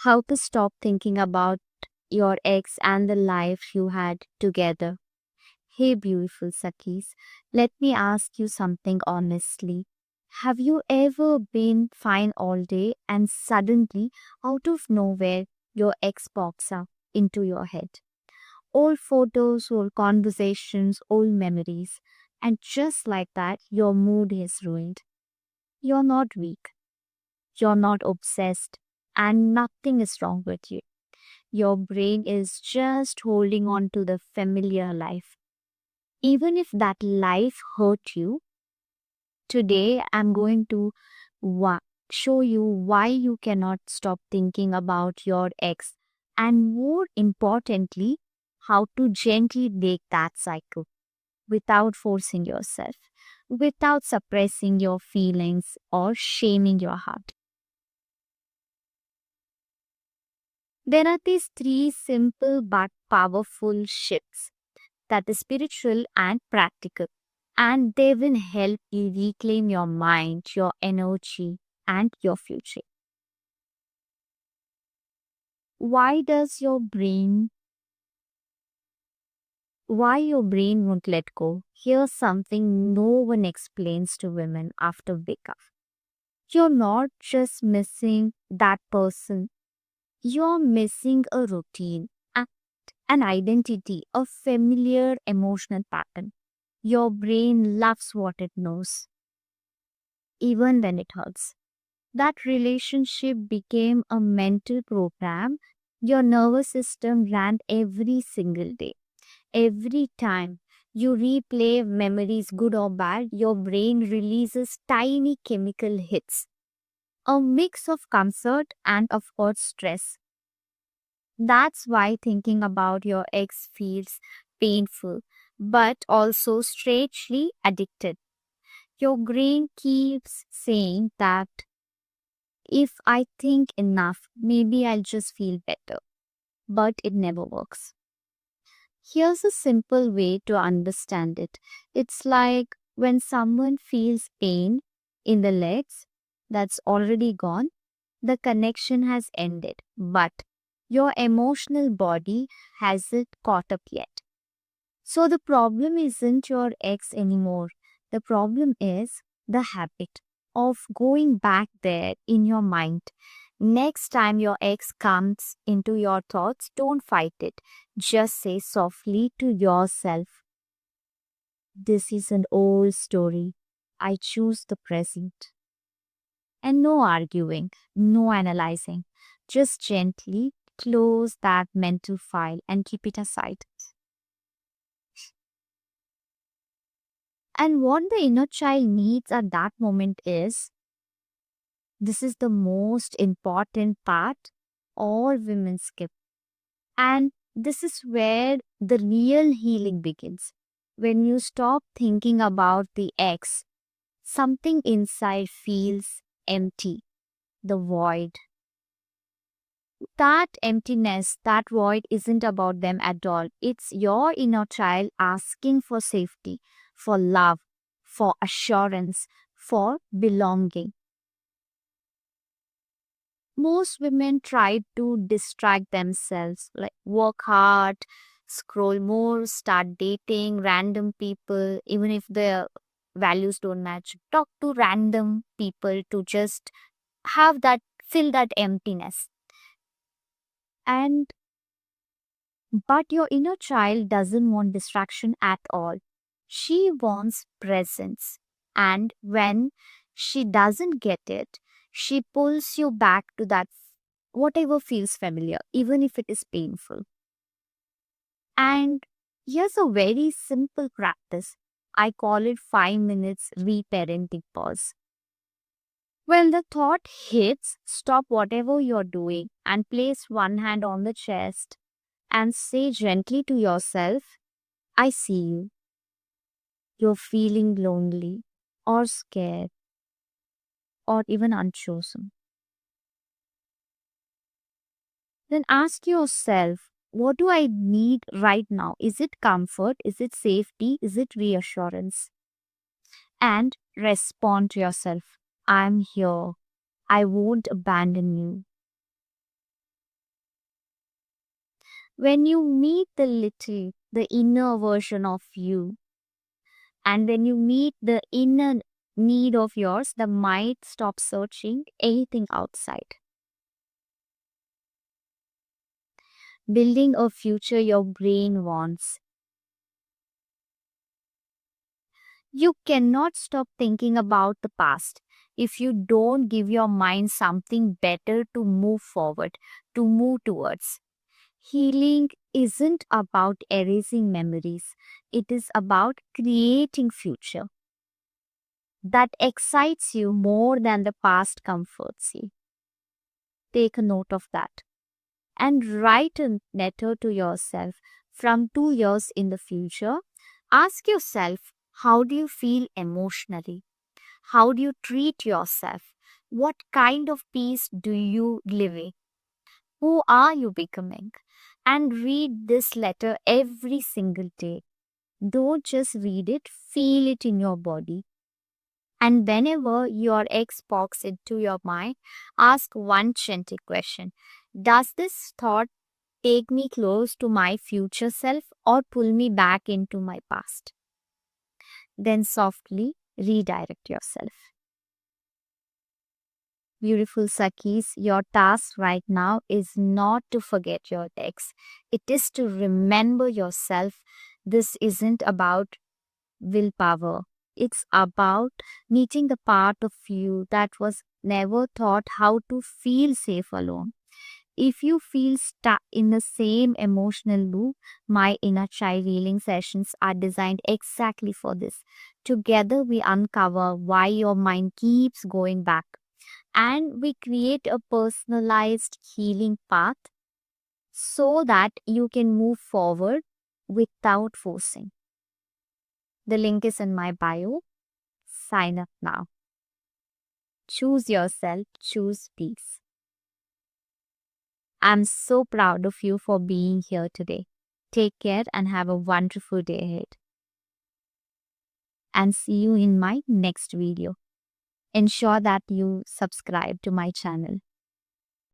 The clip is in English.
How to stop thinking about your ex and the life you had together. Hey, beautiful Sakis, let me ask you something honestly. Have you ever been fine all day and suddenly, out of nowhere, your ex pops up into your head? Old photos, old conversations, old memories. And just like that, your mood is ruined. You're not weak, you're not obsessed, and nothing is wrong with you. Your brain is just holding on to the familiar life. Even if that life hurt you, today I'm going to wa- show you why you cannot stop thinking about your ex, and more importantly, how to gently break that cycle without forcing yourself, without suppressing your feelings or shaming your heart. There are these three simple but powerful shifts, that is spiritual and practical, and they will help you reclaim your mind, your energy, and your future. Why does your brain, why your brain won't let go? Here's something no one explains to women after breakup. You're not just missing that person, you're missing a routine, an identity, a familiar emotional pattern. Your brain loves what it knows, even when it hurts. That relationship became a mental program your nervous system ran every single day. Every time you replay memories, good or bad, your brain releases tiny chemical hits, a mix of comfort and, of course, stress. That's why thinking about your ex feels painful, but also strangely addicted. Your brain keeps saying that if I think enough, maybe I'll just feel better. But it never works. Here's a simple way to understand it. It's like when someone feels pain in the legs that's already gone, the connection has ended, but your emotional body hasn't caught up yet. So the problem isn't your ex anymore. The problem is the habit of going back there in your mind. Next time your ex comes into your thoughts, don't fight it. Just say softly to yourself, this is an old story. I choose the present. And no arguing, no analyzing. Just gently close that mental file and keep it aside. And what the inner child needs at that moment is, this is the most important part all women skip. And this is where the real healing begins. When you stop thinking about the ex, something inside feels empty, the void. That emptiness, that void isn't about them at all. It's your inner child asking for safety, for love, for assurance, for belonging. Most women try to distract themselves, like work hard, scroll more, start dating random people, even if their values don't match. Talk to random people to just have that, fill that emptiness. And but your inner child doesn't want distraction at all. She wants presence. And when she doesn't get it, she pulls you back to that whatever feels familiar, even if it is painful. And here's a very simple practice. I call it 5 minutes reparenting pause. When the thought hits, stop whatever you're doing and place one hand on the chest and say gently to yourself, I see you. You're feeling lonely or scared or even unchosen. Then ask yourself, what do I need right now? Is it comfort? Is it safety? Is it reassurance? And respond to yourself. I'm here. I won't abandon you. When you meet the inner version of you, and when you meet the inner need of yours, the mind stops searching anything outside. Building a future your brain wants. You cannot stop thinking about the past if you don't give your mind something better to move forward, to move towards. Healing isn't about erasing memories, it is about creating future that excites you more than the past comforts you. Take a note of that and write a letter to yourself from 2 years in the future. Ask yourself, how do you feel emotionally? How do you treat yourself? What kind of peace do you live in? Who are you becoming? And read this letter every single day. Don't just read it, feel it in your body. And whenever your ex pops into your mind, ask one gentle question. Does this thought take me close to my future self or pull me back into my past? Then softly redirect yourself. Beautiful Sakis, your task right now is not to forget your ex. It is to remember yourself. This isn't about willpower. It's about meeting the part of you that was never taught how to feel safe alone. If you feel stuck in the same emotional loop, my inner child healing sessions are designed exactly for this. Together, we uncover why your mind keeps going back and we create a personalized healing path so that you can move forward without forcing. The link is in my bio. Sign up now. Choose yourself, choose peace. I'm so proud of you for being here today. Take care and have a wonderful day ahead. And see you in my next video. Ensure that you subscribe to my channel.